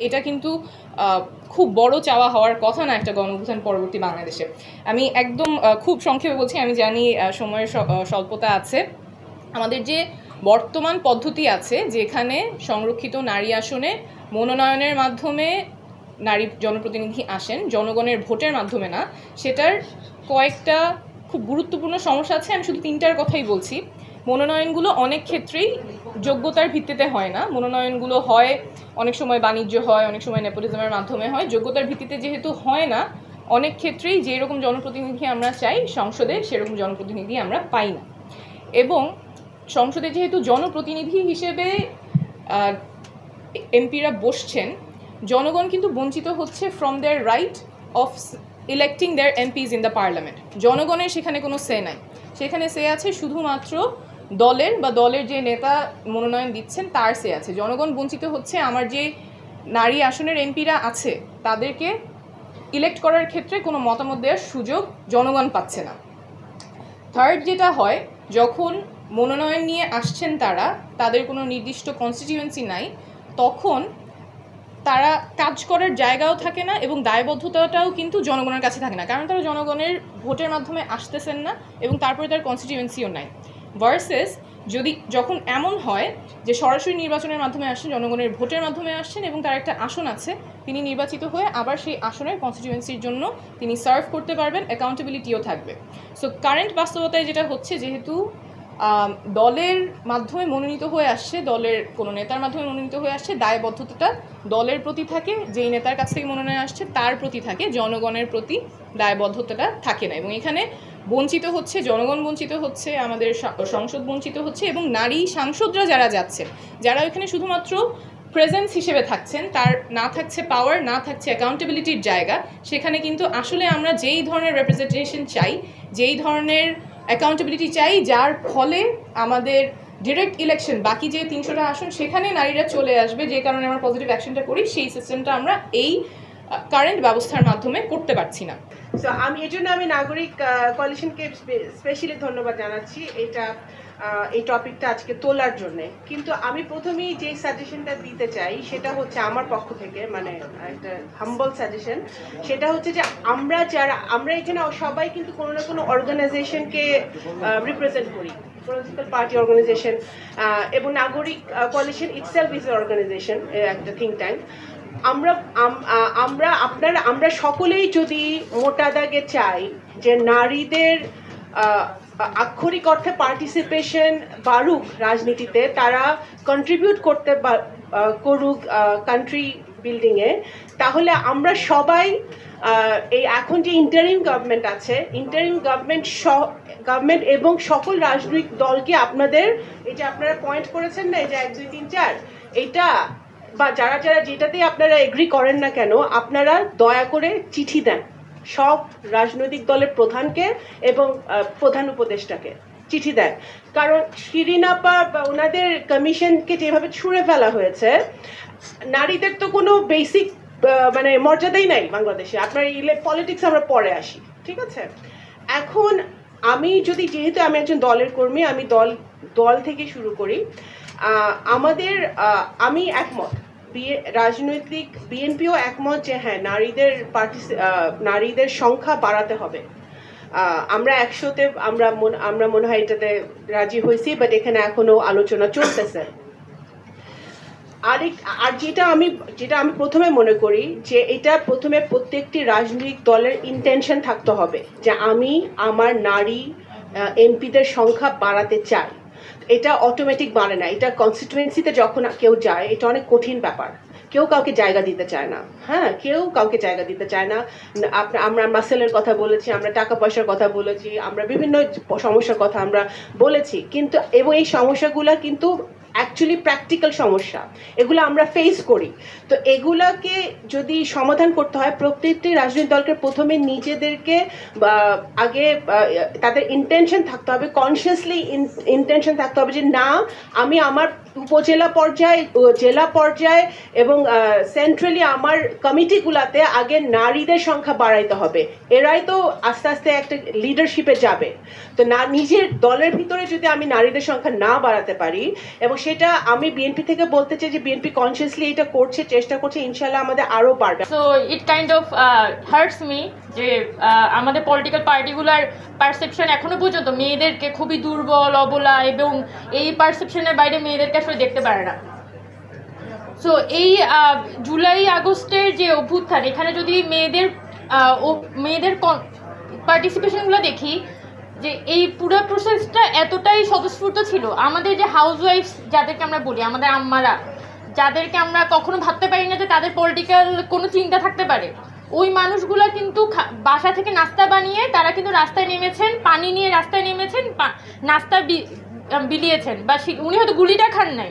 এটা কিন্তু খুব বড় চাওয়া হওয়ার কথা না একটা গণঅভ্যুত্থান পরবর্তী বাংলাদেশে। আমি একদম খুব সংক্ষেপে বলছি, আমি জানি সময়ের স্বল্পতা আছে। আমাদের যে বর্তমান পদ্ধতি আছে, যেখানে সংরক্ষিত নারী আসনে মনোনয়নের মাধ্যমে নারী জনপ্রতিনিধি আসেন, জনগণের ভোটের মাধ্যমে না, সেটার কয়েকটা খুব গুরুত্বপূর্ণ সমস্যা আছে। আমি শুধু 3টার কথাই বলছি। মনোনয়নগুলো অনেক ক্ষেত্রেই যোগ্যতার ভিত্তিতে হয় না। মনোনয়নগুলো হয় অনেক সময় বাণিজ্য হয়, অনেক সময় নেপোটিজমের মাধ্যমে হয়। যোগ্যতার ভিত্তিতে যেহেতু হয় না, অনেক ক্ষেত্রেই যেরকম জনপ্রতিনিধি আমরা চাই সংসদে, সেরকম জনপ্রতিনিধি আমরা পাই না। এবং সংসদে যেহেতু জনপ্রতিনিধি হিসেবে এমপিরা বসছেন, জনগণ কিন্তু বঞ্চিত হচ্ছে from their right of electing their MPs in the parliament. জনগণের সেখানে কোনো সে নাই। সেখানে সে আছে শুধুমাত্র দলের বা দলের যে নেতা মনোনয়ন দিচ্ছেন তার সে আছে। জনগণ বঞ্চিত হচ্ছে। আমার যে নারী আসনের এমপিরা আছে তাদেরকে ইলেক্ট করার ক্ষেত্রে কোনো মতামত দেওয়ার সুযোগ জনগণ পাচ্ছে না। থার্ড যেটা হয়, যখন মনোনয়ন নিয়ে আসছেন তারা, তাদের কোনো নির্দিষ্ট কনস্টিটিউয়েন্সি নাই, তখন তারা কাজ করার জায়গাও থাকে না এবং দায়বদ্ধতাটাও কিন্তু জনগণের কাছে থাকে না, কারণ তারা জনগণের ভোটের মাধ্যমে আসতেছেন না এবং তারপরে তার কনস্টিটিউয়েন্সিও নাই। ভার্সেস যখন এমন হয় যে সরাসরি নির্বাচনের মাধ্যমে আসছেন, জনগণের ভোটের মাধ্যমে আসছেন এবং তার একটা আসন আছে, তিনি নির্বাচিত হয়ে আবার সেই আসনের কনস্টিটিউয়েন্সির জন্য তিনি সার্ভ করতে পারবেন, অ্যাকাউন্টেবিলিটিও থাকবে। সো কারেন্ট বাস্তবতায় যেটা হচ্ছে, যেহেতু দলের মাধ্যমে মনোনীত হয়ে আসছে, দলের কোনো নেতার মাধ্যমে মনোনীত হয়ে আসছে, দায়বদ্ধতাটা দলের প্রতি থাকে, যেই নেতার কাছ থেকে মনোনয়ন আসছে তার প্রতি থাকে, জনগণের প্রতি দায়বদ্ধতাটা থাকে না। এবং এখানে বঞ্চিত হচ্ছে জনগণ, বঞ্চিত হচ্ছে আমাদের সংসদ, বঞ্চিত হচ্ছে। এবং নারী সাংসদরা যারা যাচ্ছেন, যারা এখানে শুধুমাত্র প্রেজেন্স হিসেবে থাকছেন, তার না থাকছে পাওয়ার, না থাকছে অ্যাকাউন্টেবিলিটির জায়গা। সেখানে কিন্তু আসলে আমরা যেই ধরনের রিপ্রেজেন্টেশন চাই, যেই ধরনের অ্যাকাউন্টেবিলিটি চাই, যার ফলে আমাদের ডিরেক্ট ইলেকশন, বাকি যে 300টা আসন সেখানে নারীরা চলে আসবে, যে কারণে আমরা পজিটিভ অ্যাকশনটা করি, সেই সিস্টেমটা আমরা এই কারেন্ট ব্যবস্থার মাধ্যমে করতে পারছি না। সো আমি এর জন্য আমি নাগরিক কোয়ালিশনকে স্পেশালি ধন্যবাদ জানাচ্ছি এই টপিকটা আজকে তোলার জন্য। কিন্তু আমি প্রথমেই যে সাজেশনটা দিতে চাই সেটা হচ্ছে আমার পক্ষ থেকে, মানে একটা হাম্বল সাজেশন। সেটা হচ্ছে যে আমরা এখানে সবাই কিন্তু কোনো না কোনো অর্গানাইজেশনকে রিপ্রেজেন্ট করি, পলিটিক্যাল পার্টি অর্গানাইজেশন, এবং নাগরিক কোয়ালিশন ইটসেলফ ইজ অর্গানাইজেশন, একটা থিঙ্ক ট্যাঙ্ক। আমরা সকলেই যদি মোটা দাগে চাই যে নারীদের আক্ষরিক অর্থে পার্টিসিপেশন বাড়ুক রাজনীতিতে, তারা কন্ট্রিবিউট করুক কান্ট্রি বিল্ডিংয়ে, তাহলে আমরা সবাই এই এখন যে ইন্টারিম গভর্নমেন্ট আছে, ইন্টারিম গভর্নমেন্ট এবং সকল রাজনৈতিক দলকে এই যে আপনারা পয়েন্ট করেছেন না, এই যে 1, 2, 3, 4, এইটা বা যারা যেটাতেই আপনারা এগ্রি করেন না কেন, আপনারা দয়া করে চিঠি দেন সব রাজনৈতিক দলের প্রধানকে এবং প্রধান উপদেষ্টাকে চিঠি দেন। কারণ শিরিন আপা বা ওনাদের কমিশনকে যেভাবে ছুঁড়ে ফেলা হয়েছে, নারীদের তো কোনো বেসিক মানে মর্যাদাই নাই বাংলাদেশে। আপনার পলিটিক্স আমরা পরে আসি, ঠিক আছে? এখন যেহেতু আমি একজন দলের কর্মী, আমি দল থেকে শুরু করি। আমি একমত, রাজনৈতিক বিএনপিও একমত যে হ্যাঁ, নারীদের সংখ্যা বাড়াতে হবে। আমরা 100-তে আমরা মনে হয় এটাতে রাজি হয়েছি, বাট এখানে এখনো আলোচনা চলতেছে। আর যেটা আমি প্রথমে মনে করি যে এটা প্রথমে প্রত্যেকটি রাজনৈতিক দলের ইন্টেনশন থাকতে হবে যে আমি আমার নারী এমপিদের সংখ্যা বাড়াতে চাই। এটা অটোমেটিক বাড়ে না। এটা কনস্টিটুয়েন্সিতে যখন কেউ যায়, এটা অনেক কঠিন ব্যাপার। কেউ কাউকে জায়গা দিতে চায় না। হ্যাঁ, কেউ কাউকে জায়গা দিতে চায় না। আমরা মাসেলের কথা বলেছি, আমরা টাকা পয়সার কথা বলেছি, আমরা বিভিন্ন সমস্যার কথা আমরা বলেছি, কিন্তু এবং এই সমস্যাগুলো কিন্তু অ্যাকচুয়ালি প্র্যাকটিক্যাল সমস্যা, এগুলো আমরা ফেস করি। তো এগুলাকে যদি সমাধান করতে হয়, প্রত্যেকটি রাজনৈতিক দলকে প্রথমে নিজেদেরকে আগে তাদের ইন্টেনশন থাকতে হবে, কনসিয়াসলি ইন্টেনশন থাকতে হবে যে না, আমি আমার উপজেলা পর্যায়ে, জেলা পর্যায়ে এবং সেন্ট্রালি আমার কমিটিগুলোতে আগে নারীদের সংখ্যা বাড়াইতে হবে। এরাই তো আস্তে আস্তে একটা লিডারশিপে যাবে। তো না, নিজের দলের ভিতরে যদি আমি নারীদের সংখ্যা না বাড়াতে পারি, এবং সেটা আমি বিএনপি থেকে বলতে চাই যে বিএনপি কনসিয়াসলি এটা করছে, চেষ্টা করছে, ইনশাল্লাহ আমাদের আরও বাড়বে। So it kind of hearts me যে আমাদের পলিটিক্যাল পার্টিগুলার পারসেপশন এখনো পর্যন্ত মেয়েদেরকে খুবই দুর্বল, অবলা, এবং এই পারসেপশনের বাইরে মেয়েদেরকে আসলে দেখতে পারে না। সো এই জুলাই আগস্টের যে অভ্যুত্থান, এখানে যদি মেয়েদের পার্টিসিপেশনগুলো দেখি, যে এই পুরো প্রসেসটা এতটাই স্বতঃস্ফূর্ত ছিল। আমাদের যে হাউস ওয়াইফস যাদেরকে আমরা বলি, আমাদের আম্মারা, যাদেরকে আমরা কখনো ভাবতে পারি না যে তাদের পলিটিক্যাল কোনো চিন্তা থাকতে পারে, ওই মানুষগুলো কিন্তু বাসা থেকে নাস্তা বানিয়ে তারা কিন্তু রাস্তায় নেমেছেন, পানি নিয়ে রাস্তায় নেমেছেন, নাস্তা বিলিয়েছেন, বা উনি হয়তো গুলিটা খান নাই,